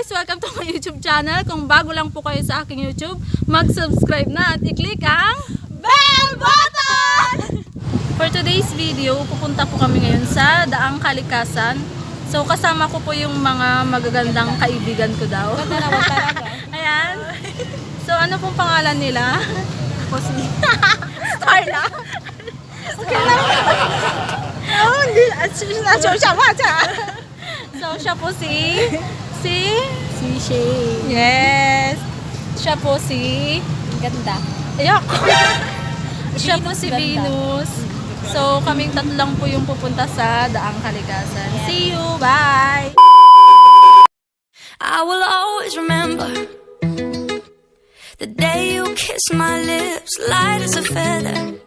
guys! Welcome to my YouTube channel. Kung bago lang po kayo sa aking YouTube, mag-subscribe na at i-click ang bell button! For today's video, pupunta po kami ngayon sa Daang Kalikasan. So kasama ko po yung mga magagandang kaibigan ko daw. Ayan. So ano pong pangalan nila? Ako si Starla. Okay lang. So siya po si Shay. Yes. Siya po si Ganda. Ayok. Siya po si Venus. So kaming tatlo lang po yung pupunta sa Daang Kalikasan. See you. Bye. I will always remember the day you kissed my lips, light as a feather.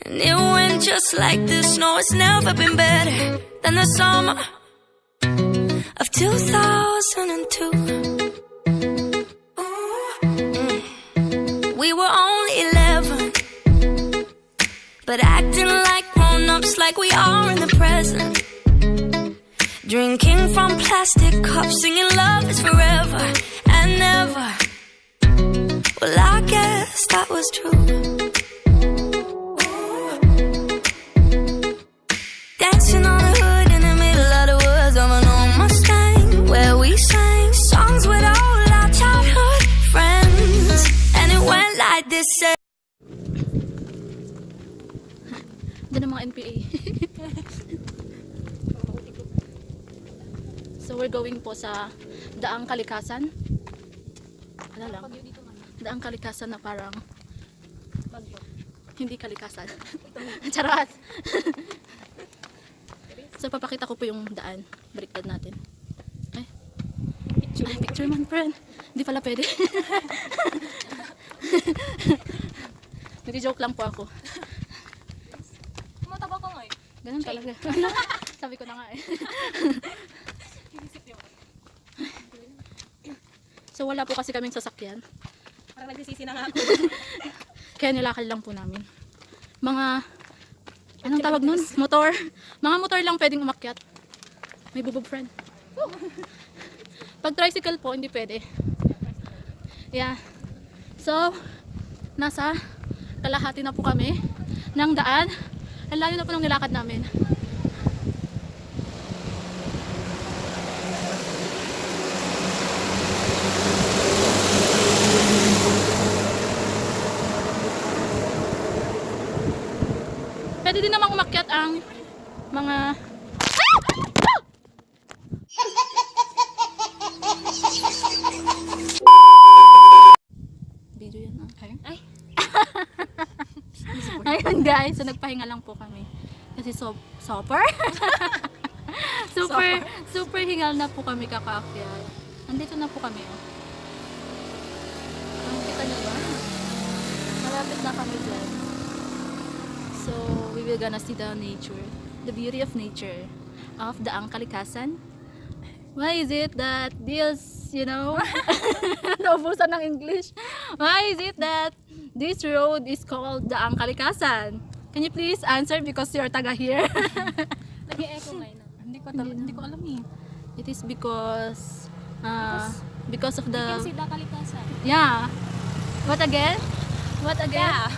And it went just like this. No, it's never been better than the summer of 2002. We were only 11, but acting like grown-ups, like we are in the present. Drinking from plastic cups, singing love is forever and never. Well, I guess that was true. Dancing on the hood in the middle of the woods of an old Mustang, where we sang songs with all our childhood friends. And it went like this. Doon ang mga NPA. So we're going po sa Daang Kalikasan. Ano lang? Daang Kalikasan na parang hindi kalikasan. Charot! So papakita ko po yung daan. Baliktad natin. Ay, picture man friend. Hindi pala pwede. Nag-joke lang po ako. Tumataba ko nga eh. Ganun talaga. Sabi ko na nga eh. So wala po kasi kaming sasakyan. Parang nagsisisi na nga ako. Kaya nilakad lang po namin. Mga, anong tawag nun? Motor. Mga motor lang pwedeng umakyat. May bubog friend. Pag tricycle po, hindi pwede. Yeah. So, nasa kalahati na po kami ng daan. Ang layo na po ng nilakad namin. Pwede din namang umakyat ang mga video yan ah. Ay. Ayun guys, so nagpahinga lang po kami. Kasi super super hingal na po kami kakaakyat. Nandito na po kami oh. Kita nyo ba? Malapit na kami dyan. So, we will gonna see the nature, the beauty of nature of Daang Kalikasan. Why is it that this, you know, naubusan ng English. Why is it that this road is called Daang Kalikasan? Can you please answer because you're taga here? Nag-e-echo ngayon. Hindi ko alam eh. It is because of the Kasi da kalikasan. yeah. What again? What again? Yeah.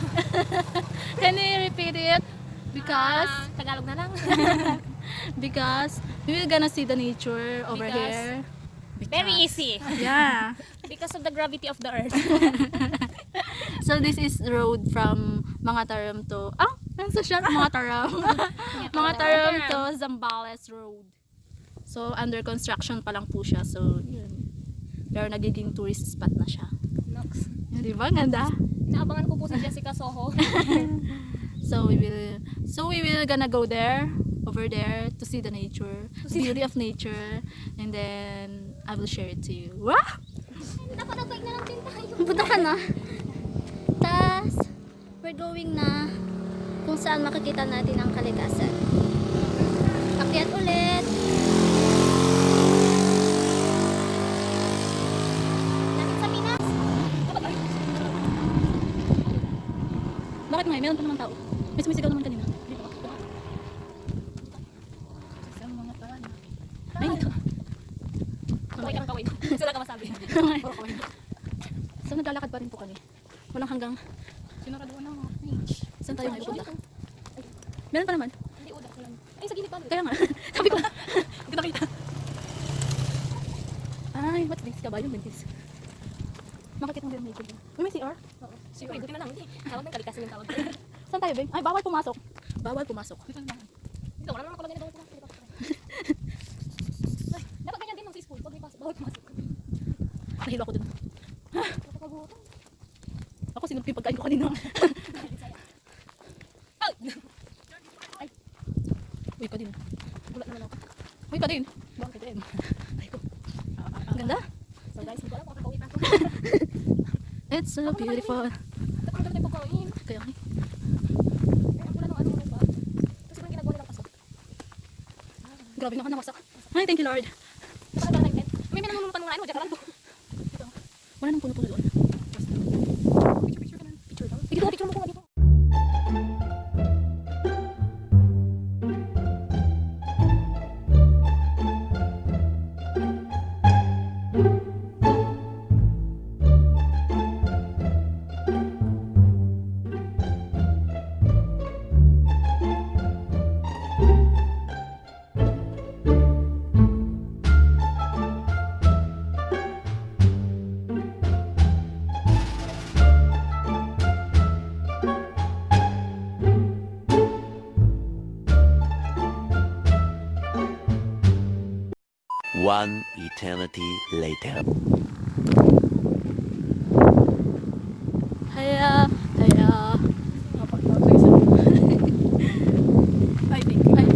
Can you repeat it? Because Tagalog na lang. because we will gonna see the nature over Because- here. Very easy. Yeah. Because of the gravity of the earth. So this is the road from Mangataram to ano sa siya? Mangataram. Mangataram to Zambales Road. So under construction pa lang po siya. So yun. Pero nagiging tourist spot na siya. Nox. Di ba? Ganda. Inaabangan ko po si Jessica Soho. So we will gonna go there, over there to see the nature, the beauty of nature, and then I will share it to you. Wow! Napanagpag na lang din tayo. Punta ka na. Tas, we're going na kung saan makikita natin ang kalikasan. Akyat ulit. Lapit sa Pinas. Bakit nga? Meron pa naman tao. May sumisigaw naman kanina. Ay, ito. So naglalakad pa rin po kami. Walang hanggang Sinaraduan ng mga page. saan tayo ngayon pupunta. Meron pa naman. Hindi udak ko lang. Ay, sa gilid pa. Kaya nga, sabi ko, hindi ko nakita. Ay, what's this? Kabayo, Bentis. Makakit ng nature dyan. Uy, may CR? Oo. Siguro, buti na lang. Hindi. Tawag ng kalikasan yung tawag. Saan tayo, babe? Ay, bawal pumasok. Bawal pumasok. Dito, wala naman nakalagay na bawal pumasok. Ay, dapat ganyan din nung sa school. Pag may pasok, bawal pumasok. Nahilo ako dun. Napakagutom. Ako, sinunod yung pagkain ko kanina. Ay! Uy, ka din. Gulat naman ako. Uy, ka din. Bakit din? Ay ko. Ang ganda. So guys, hindi ko alam kung kakawin ako. It's so beautiful. Dapat ang tayo pagkawin. Kaya nga. Ay, ang wala nung ano ba? Kasi parang ginagawa nilang pasok. Grabe nga, nawasak. Ay, thank you, Lord. Dapat ang tayo may nangunulutan mga ano, jakaran to. Wala nang puno-puno doon. Picture ka na. Picture daw. Sige, picture mo ko nga dito. One eternity later. Haya, haya. Ay, thank you. Ay.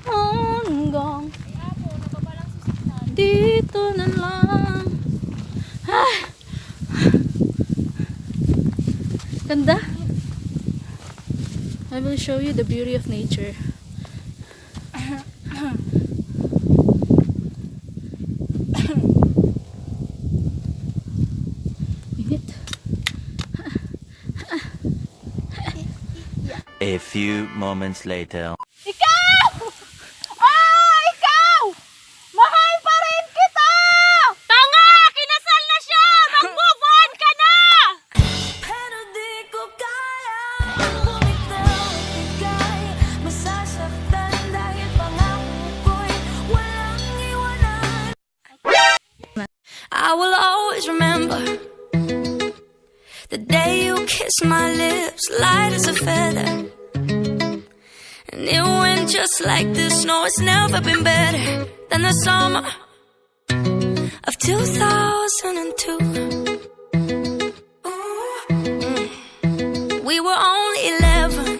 Hanggang dito na lang. Ay. Ganda. I will show you the beauty of nature. Init. A few moments later. Ikaw! Ah! Ikaw! Mahal pa rin kita! Tanga! Kinasal na siya! Mag-move on ka na! Pero di ko kaya bumitaw at bigay. Masasaktan dahil pangako ko'y walang iwanan. I will always remember the day you kissed my lips, light as a feather. And it went just like this. No, it's never been better than the summer of 2002. We were only 11,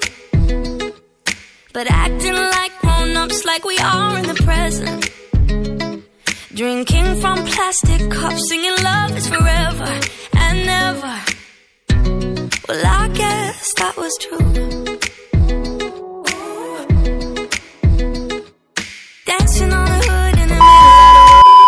but acting like grown-ups, like we are in the present. Drinking from plastic cups, singing love is forever and never. Well, I guess that was true.